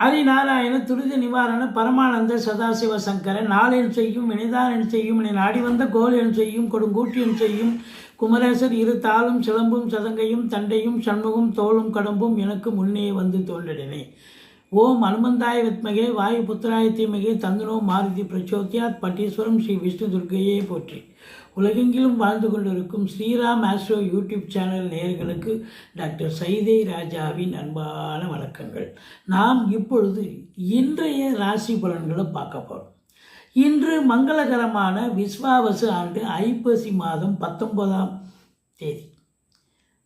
ஹரிநாராயண துரித நிவாரண பரமானந்த சதாசிவ சங்கர நாளென் செய்யும் வினைதான் செய்யும் என நாடி வந்த கோல் என் செய்யும் கொடுங்கூட்டியன் செய்யும் குமரேசர் இரு தாளும் சிலம்பும் சதங்கையும் தண்டையும் சண்முகம் தோளும் கடம்பும் எனக்கு முன்னே வந்து தோன்றினே. ஓம் அனுமந்தாய வித்மகே வாயு புத்திராய தீமகே தந்தனோ மாருதி பிரச்சோத்தியாத் பட்டீஸ்வரம் ஸ்ரீ விஷ்ணு துர்க்கையே போற்றி. உலகெங்கிலும் வாழ்ந்து கொண்டிருக்கும் ஸ்ரீராம் ஆஸ்ட்ரோ யூடியூப் சேனல் நேயர்களுக்கு டாக்டர் சைதை ராஜாவின் அன்பான வணக்கங்கள். நாம் இப்பொழுது இன்றைய ராசி பலன்களை பார்க்க போகிறோம். இன்று மங்களகரமான விஸ்வாவசு ஆண்டு ஐப்பசி மாதம் 19ஆம் தேதி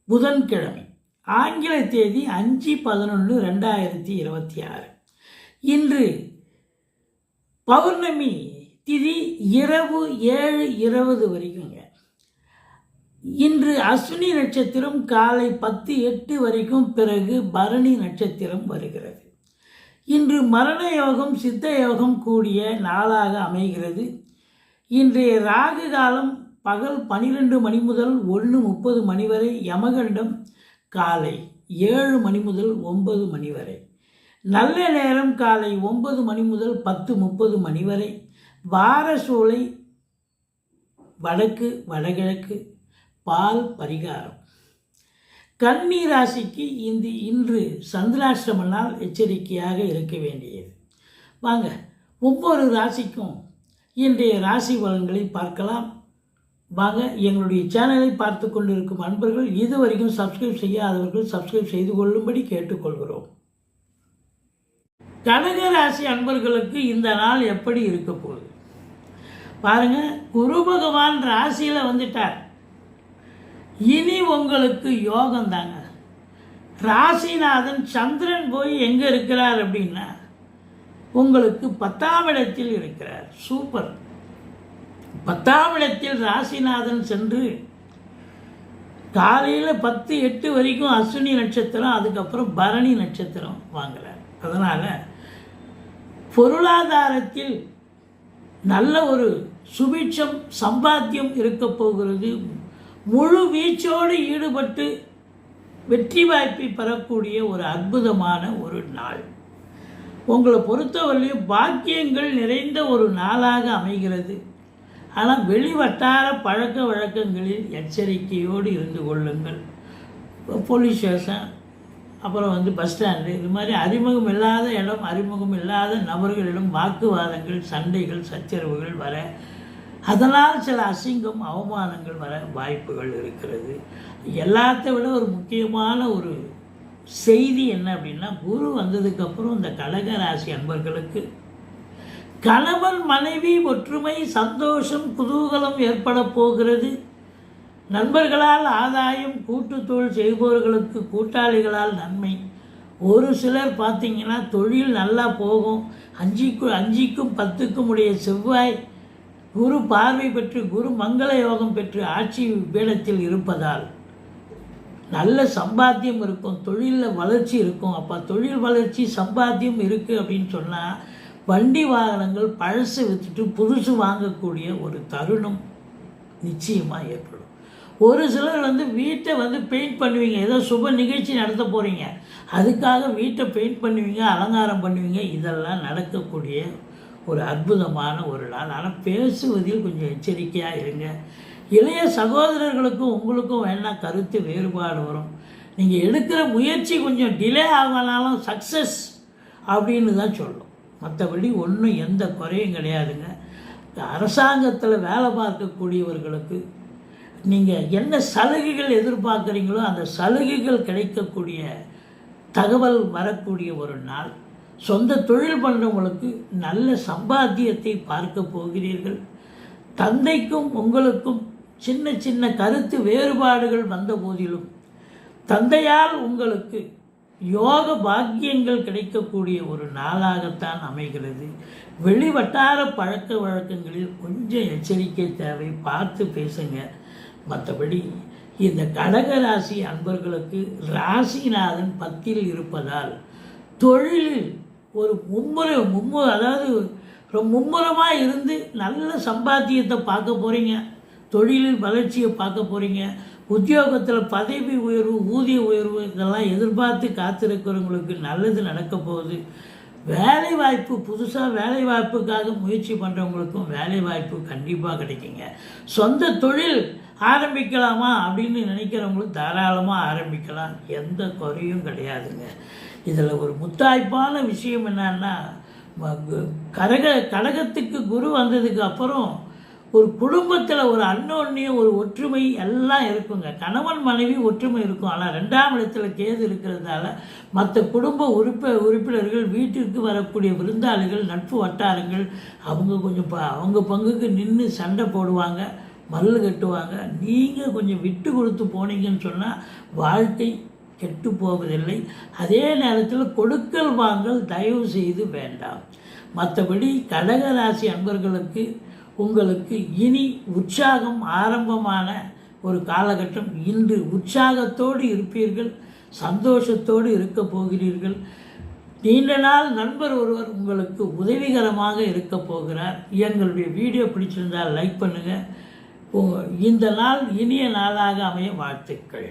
புதன்கிழமை, ஆங்கில தேதி 5/11/2026. இன்று பௌர்ணமி திதி இரவு 7:20 வரைக்குங்க. இன்று அஸ்வினி நட்சத்திரம் காலை 10:08 வரைக்கும், பிறகு பரணி நட்சத்திரம் வருகிறது. இன்று மரண யோகம் சித்த யோகம் கூடிய நாளாக அமைகிறது. இன்றைய ராகு காலம் பகல் 12 மணி முதல் 1:30 மணி வரை, யமகண்டம் காலை 7 மணி முதல் 9 மணி வரை, நல்ல நேரம் காலை 9 மணி முதல் 10:30 மணி வரை, வாரசூலை வடக்கு வடகிழக்கு, பால் பரிகாரம். கன்னி ராசிக்கு இன்று சந்திராஷ்டம நாள், எச்சரிக்கையாக இருக்க வேண்டியது. வாங்க ஒவ்வொரு ராசிக்கும் இன்றைய ராசி பலன்களை பார்க்கலாம். வாங்க, எங்களுடைய சேனலை பார்த்து கொண்டிருக்கும் அன்பர்கள் இதுவரைக்கும் சப்ஸ்கிரைப் செய்யாதவர்கள் சப்ஸ்கிரைப் செய்து கொள்ளும்படி கேட்டுக்கொள்கிறோம். கடக ராசி அன்பர்களுக்கு இந்த நாள் எப்படி இருக்க போகுது பாருங்க. குரு பகவான் ராசியில் வந்துட்டார். இனி உங்களுக்கு யோகம் தாங்க. ராசிநாதன் சந்திரன் போய் எங்கே இருக்கிறார் அப்படின்னா உங்களுக்கு 10ஆம் இடத்தில் இருக்கிறார். சூப்பர். 10ஆம் இடத்தில் ராசிநாதன் சென்று காலையில் 10:08 வரைக்கும் அஸ்வினி நட்சத்திரம், அதுக்கப்புறம் பரணி நட்சத்திரம் வாங்குறார். அதனால் பொருளாதாரத்தில் நல்ல ஒரு சுபிட்சம் சம்பாத்தியம் இருக்க போகிறது. முழு வீச்சோடு ஈடுபட்டு வெற்றி வாய்ப்பை பெறக்கூடிய ஒரு அற்புதமான ஒரு நாள். உங்களை பொறுத்தவரையும் பாக்கியங்கள் நிறைந்த ஒரு நாளாக அமைகிறது. ஆனால் வெளிவட்டார பழக்க வழக்கங்களில் எச்சரிக்கையோடு இருந்து கொள்ளுங்கள். போலீஸ் ஸ்டேஷன், அப்புறம் பஸ் ஸ்டாண்டு, இது மாதிரி அறிமுகம் இல்லாத இடம், அறிமுகம் இல்லாத நபர்களிடம் வாக்குவாதங்கள், சண்டைகள், சச்சரவுகள் வர, அதனால் சில அசிங்கம் அவமானங்கள் வர வாய்ப்புகள் இருக்கிறது. எல்லாத்தை விட ஒரு முக்கியமான ஒரு செய்தி என்ன அப்படின்னா, குரு வந்ததுக்கப்புறம் இந்த கடக ராசி அன்பர்களுக்கு கணவன் மனைவி ஒற்றுமை, சந்தோஷம், குதூகலம் ஏற்பட போகிறது. நண்பர்களால் ஆதாயம், கூட்டுத்தொழில் செய்பவர்களுக்கு கூட்டாளிகளால் நன்மை. ஒரு சிலர் பார்த்திங்கன்னா தொழில் நல்லா போகும். 5க்கும் 10க்கும் உடைய செவ்வாய் குரு பார்வை பெற்று, குரு மங்கள யோகம் பெற்று ஆட்சி பீடத்தில் இருப்பதால் நல்ல சம்பாத்தியம் இருக்கும், தொழிலில் வளர்ச்சி இருக்கும். அப்போ தொழில் வளர்ச்சி சம்பாத்தியம் இருக்குது அப்படின்னு சொன்னால் வண்டி வாகனங்கள் பழசு விற்றுட்டு புதுசு வாங்கக்கூடிய ஒரு தருணம் நிச்சயமாக ஏற்படும். ஒரு சிலர் வீட்டை பெயிண்ட் பண்ணுவீங்க. ஏதோ சுப நிகழ்ச்சி நடத்த போகிறீங்க, அதுக்காக வீட்டை பெயிண்ட் பண்ணுவீங்க, அலங்காரம் பண்ணுவீங்க. இதெல்லாம் நடக்கக்கூடிய ஒரு அற்புதமான ஒரு நாள். ஆனால் பேசுவதில் கொஞ்சம் எச்சரிக்கையாக இருங்க. இளைய சகோதரர்களுக்கும் உங்களுக்கும் வேணால் கருத்து வேறுபாடு வரும். நீங்கள் எடுக்கிற முயற்சி கொஞ்சம் டிலே ஆகனாலும் சக்ஸஸ் அப்படின்னு தான் சொல்லும். மற்றபடி ஒன்றும் எந்த குறையும் கிடையாதுங்க. அரசாங்கத்தில் வேலை பார்க்கக்கூடியவர்களுக்கு நீங்கள் என்ன சலுகைகள் எதிர்பார்க்குறீங்களோ அந்த சலுகைகள் கிடைக்கக்கூடிய தகவல் வரக்கூடிய ஒரு நாள். சொந்த தொழில் பண்ணுறவங்களுக்கு நல்ல சம்பாத்தியத்தை பார்க்க போகிறீர்கள். தந்தைக்கும் உங்களுக்கும் சின்ன சின்ன கருத்து வேறுபாடுகள் வந்த போதிலும் தந்தையால் உங்களுக்கு யோக பாக்கியங்கள் கிடைக்கக்கூடிய ஒரு நாளாகத்தான் அமைகிறது. வெளிவட்டார பழக்க வழக்கங்களில் கொஞ்சம் எச்சரிக்கை தேவை, பார்த்து பேசுங்க. மற்றபடி இந்த கடகராசி அன்பர்களுக்கு ராசிநாதன் 10ல் இருப்பதால் தொழிலில் ஒரு மும்முரமாக இருந்து நல்ல சம்பாத்தியத்தை பார்க்க போகிறீங்க. தொழிலில் வளர்ச்சியை பார்க்க போகிறீங்க. உத்தியோகத்தில் பதவி உயர்வு, ஊதிய உயர்வு இதெல்லாம் எதிர்பார்த்து காத்திருக்கிறவங்களுக்கு நல்லது நடக்க போகுது. வேலைவாய்ப்பு, புதுசாக வேலைவாய்ப்புக்காக முயற்சி பண்ணுறவங்களுக்கும் வேலைவாய்ப்பு கண்டிப்பாக கிடைக்குங்க. சொந்த தொழில் ஆரம்பிக்கலாமா அப்படின்னு நினைக்கிறவங்களும் தாராளமாக ஆரம்பிக்கலாம், எந்த குறையும் கிடையாதுங்க. இதில் ஒரு முத்தாய்ப்பான விஷயம் என்னன்னா, கடகத்துக்கு குரு வந்ததுக்கு அப்புறம் ஒரு குடும்பத்தில் ஒரு அன்னோன்னியம், ஒரு ஒற்றுமை எல்லாம் இருக்குங்க. கணவன் மனைவி ஒற்றுமை இருக்கும். ஆனால் 2ஆம் இடத்துல கேது இருக்கிறதால மற்ற குடும்ப உறுப்பினர்கள், வீட்டிற்கு வரக்கூடிய விருந்தாளிகள், நட்பு வட்டாரங்கள் அவங்க கொஞ்சம் அவங்க பங்குக்கு நின்று சண்டை போடுவாங்க, மல்லு கட்டுவாங்க. நீங்கள் கொஞ்சம் விட்டு கொடுத்து போனீங்கன்னு சொன்னால் வாழ்க்கை கெட்டு போவதில்லை. அதே நேரத்தில் கொடுக்கல் வாங்கல் தயவு செய்து வேண்டாம். மற்றபடி கடகராசி அன்பர்களுக்கு உங்களுக்கு இனி உற்சாகம் ஆரம்பமான ஒரு காலகட்டம். இன்று உற்சாகத்தோடு இருப்பீர்கள், சந்தோஷத்தோடு இருக்க போகிறீர்கள். நீண்ட நாள் நண்பர் ஒருவர் உங்களுக்கு உதவிகரமாக இருக்க போகிறார். எங்களுடைய வீடியோ பிடிச்சிருந்தால் லைக் பண்ணுங்கள். இந்த நாள் இனிய நாளாக அமைய வாழ்த்துக்கள்.